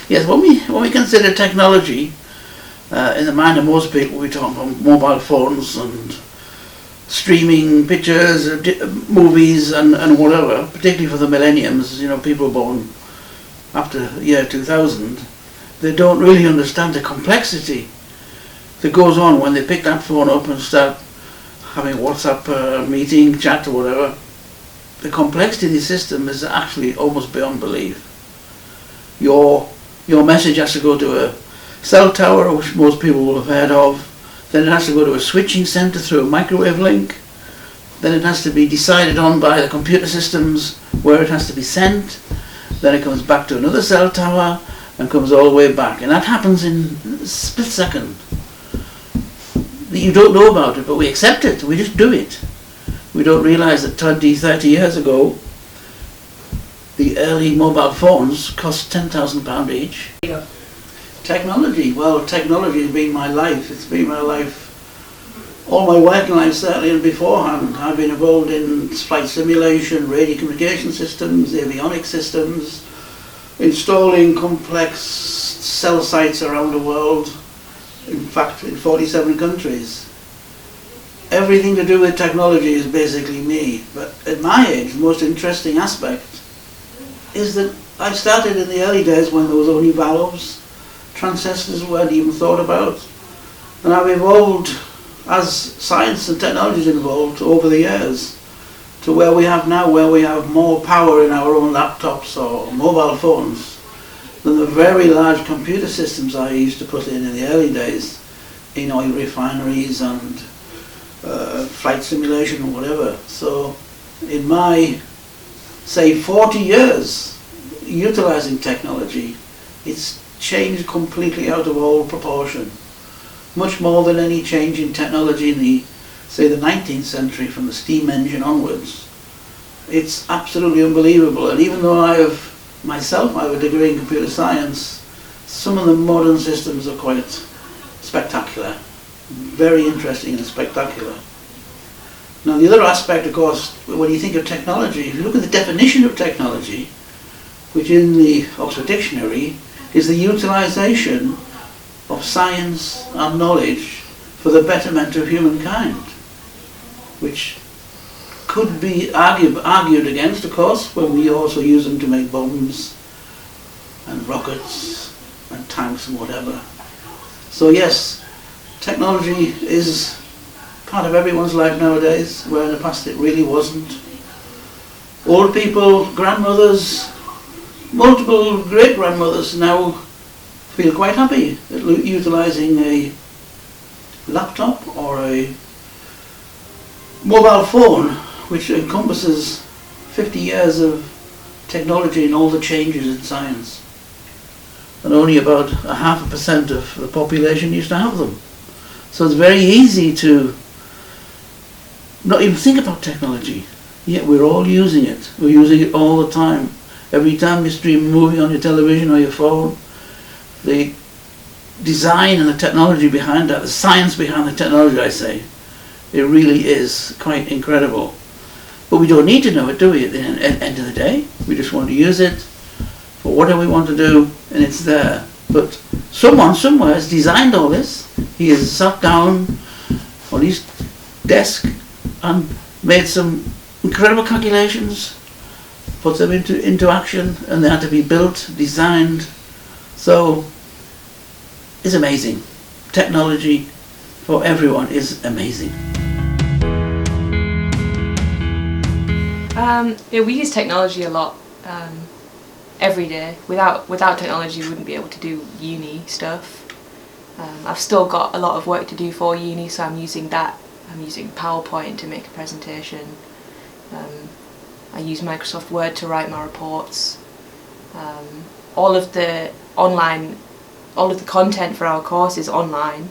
Yes, when we consider technology, in the mind of most people, we talk about mobile phones and streaming pictures, movies, and whatever. Particularly for the millenniums, people born after the year 2000, they don't really understand the complexity that goes on when they pick that phone up and start having WhatsApp meeting, chat, or whatever. The complexity of the system is actually almost beyond belief. Your message has to go to a cell tower, which most people will have heard of. Then it has to go to a switching centre through a microwave link. Then it has to be decided on by the computer systems where it has to be sent. Then it comes back to another cell tower and comes all the way back. And that happens in a split second. You don't know about it, but we accept it. We just do it. We don't realise that 20, 30 years ago, the early mobile phones cost £10,000 each. Yeah. Technology. Well, technology has been my life. It's been my life all my working life, certainly, and beforehand. I've been involved in flight simulation, radio communication systems, avionics systems, installing complex cell sites around the world, in fact in 47 countries. Everything to do with technology is basically me. But at my age, the most interesting aspect is that I started in the early days when there was only valves. Transistors weren't even thought about. And I've evolved as science and technology has evolved over the years to where we have now, where we have more power in our own laptops or mobile phones than the very large computer systems I used to put in the early days in oil refineries and flight simulation or whatever. So in my, say, 40 years utilizing technology, it's changed completely out of all proportion. Much more than any change in technology in the 19th century, from the steam engine onwards. It's absolutely unbelievable. And even though I have a degree in computer science, some of the modern systems are quite spectacular. Very interesting and spectacular. Now the other aspect, of course, when you think of technology, if you look at the definition of technology, which in the Oxford Dictionary is the utilization of science and knowledge for the betterment of humankind, which could be argued against, of course, when we also use them to make bombs and rockets and tanks and whatever. So yes, technology is part of everyone's life nowadays, where in the past it really wasn't. Old people, grandmothers, multiple great-grandmothers now feel quite happy at utilising a laptop or a mobile phone, which encompasses 50 years of technology and all the changes in science. And only about 0.5% of the population used to have them. So it's very easy to not even think about technology, yet we're all using it. We're using it all the time. Every time you stream a movie on your television or your phone, the design and the technology behind that, the science behind the technology, I say, it really is quite incredible. But we don't need to know it, do we, at the end of the day? We just want to use it for whatever we want to do, and it's there. But someone somewhere has designed all this. He has sat down on his desk and made some incredible calculations, put them into action, and they had to be built, designed. So it's amazing. Technology for everyone is amazing. We use technology a lot every day. Without technology, we wouldn't be able to do uni stuff. I've still got a lot of work to do for uni, so I'm using that. I'm using PowerPoint to make a presentation. I use Microsoft Word to write my reports. All of the content for our course is online,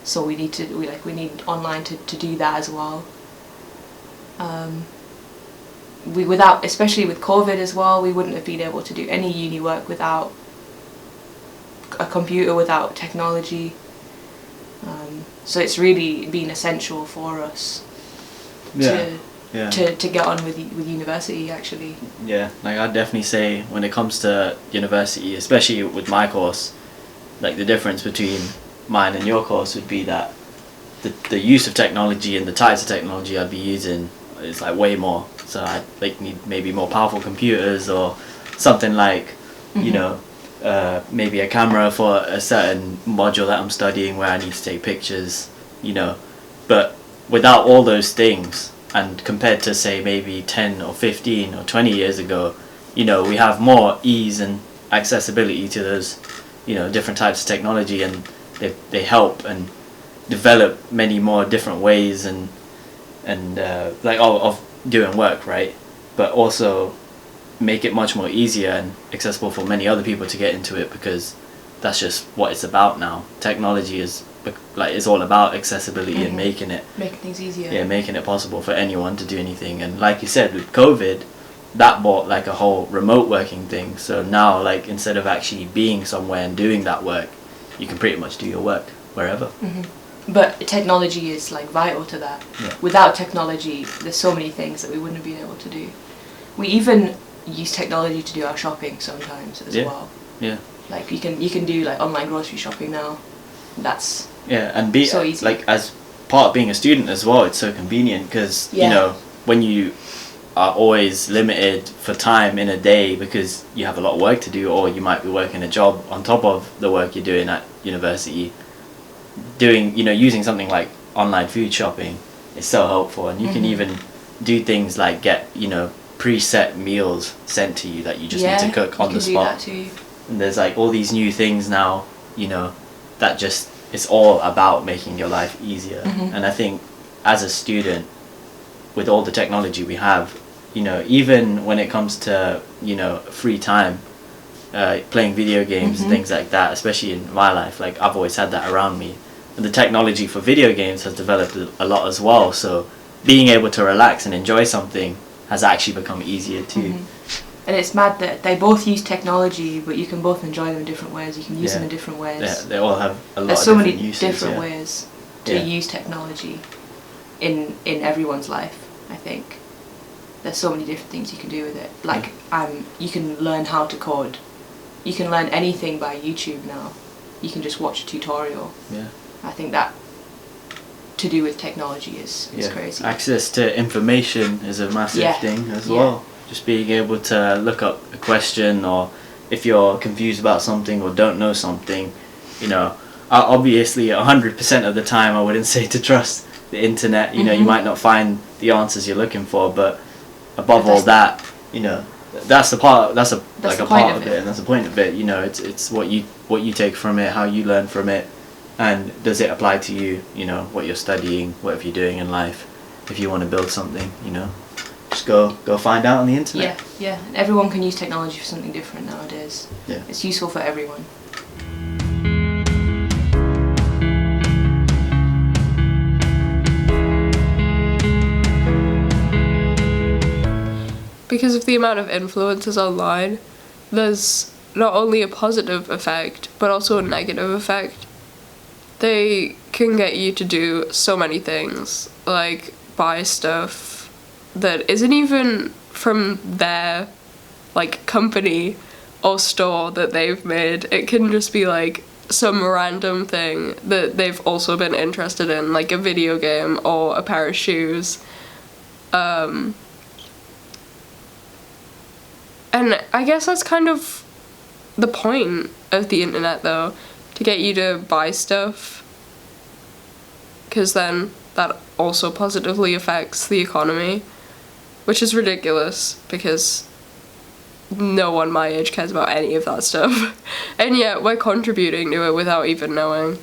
so we need online to do that as well. Especially with COVID as well, we wouldn't have been able to do any uni work without a computer, without technology. So it's really been essential for us Yeah. to get on with university actually. Yeah, like I'd definitely say when it comes to university, especially with my course, like the difference between mine and your course would be that the use of technology and the types of technology I'd be using is like way more. So I'd like need maybe more powerful computers or something like, you know, maybe a camera for a certain module that I'm studying where I need to take pictures, you know. But without all those things, and compared to say maybe 10 or 15 or 20 years ago, you know, we have more ease and accessibility to those, you know, different types of technology, and they help and develop many more different ways and like of doing work, right? But also make it much more easier and accessible for many other people to get into it, because that's just what it's about now. Technology is like, it's all about accessibility and making things easier. Yeah, making it possible for anyone to do anything. And like you said, with COVID, that brought like a whole remote working thing. So now, like, instead of actually being somewhere and doing that work, you can pretty much do your work wherever. But technology is like vital to that. Yeah. Without technology, there's so many things that we wouldn't have been able to do. We even use technology to do our shopping sometimes as well. Yeah. Like you can do like online grocery shopping now. That's and so easy. Like, as part of being a student as well, it's so convenient because you know, when you are always limited for time in a day because you have a lot of work to do, or you might be working a job on top of the work you're doing at university, using something like online food shopping is so helpful. And you can even do things like get, you know, preset meals sent to you that you just need to cook on the spot. Do that too. And there's like all these new things now, you know, that just, it's all about making your life easier. And I think as a student, with all the technology we have, you know, even when it comes to, you know, free time, playing video games and things like that, especially in my life, like I've always had that around me. And the technology for video games has developed a lot as well. So being able to relax and enjoy something has actually become easier too. And it's mad that they both use technology, but you can both enjoy them in different ways. You can use them in different ways. Yeah, they all have a lot There's of so different many uses, different ways to use technology in everyone's life, I think. There's so many different things you can do with it. Like, you can learn how to code. You can learn anything by YouTube now. You can just watch a tutorial. Yeah. I think that to do with technology is crazy. Access to information is a massive thing as well. Just being able to look up a question, or if you're confused about something or don't know something, you know, obviously 100% of the time I wouldn't say to trust the internet. You know, you might not find the answers you're looking for, but above all that, you know, that's a part of it, and that's the point of it. You know, it's what you take from it, how you learn from it, and does it apply to you, you know, what you're studying, whatever you're doing in life. If you want to build something, you know, just go find out on the internet. Yeah. Everyone can use technology for something different nowadays. Yeah. It's useful for everyone. Because of the amount of influences online, there's not only a positive effect, but also a negative effect. They can get you to do so many things, like buy stuff that isn't even from their, like, company or store that they've made. It can just be, like, some random thing that they've also been interested in, like a video game or a pair of shoes. And I guess that's kind of the point of the internet, though, to get you to buy stuff, because then that also positively affects the economy, which is ridiculous, because no one my age cares about any of that stuff, and yet we're contributing to it without even knowing,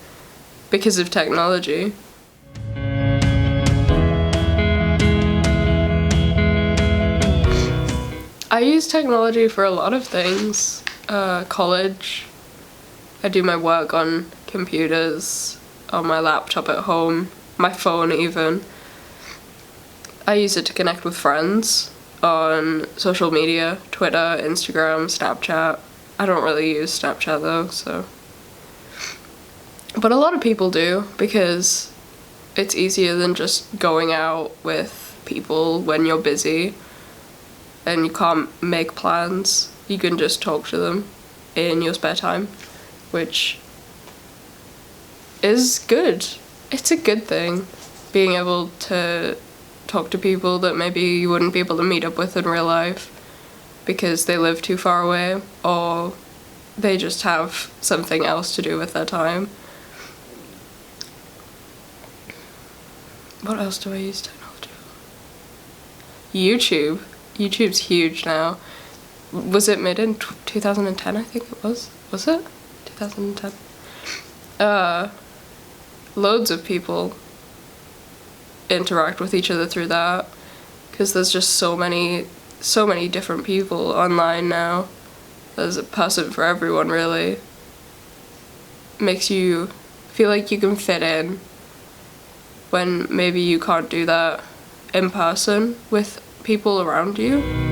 because of technology. I use technology for a lot of things. College, I do my work on computers, on my laptop at home, my phone even. I use it to connect with friends on social media, Twitter, Instagram, Snapchat. I don't really use Snapchat though, so. But a lot of people do, because it's easier than just going out with people when you're busy and you can't make plans. You can just talk to them in your spare time, which is good. It's a good thing, being able to talk to people that maybe you wouldn't be able to meet up with in real life because they live too far away, or they just have something else to do with their time. What else do I use technology for? YouTube. YouTube's huge now. Was it made in 2010? I think it was. Was it? 2010. Loads of people interact with each other through that, because there's just so many different people online now. There's a person for everyone, really. Makes you feel like you can fit in when maybe you can't do that in person with people around you.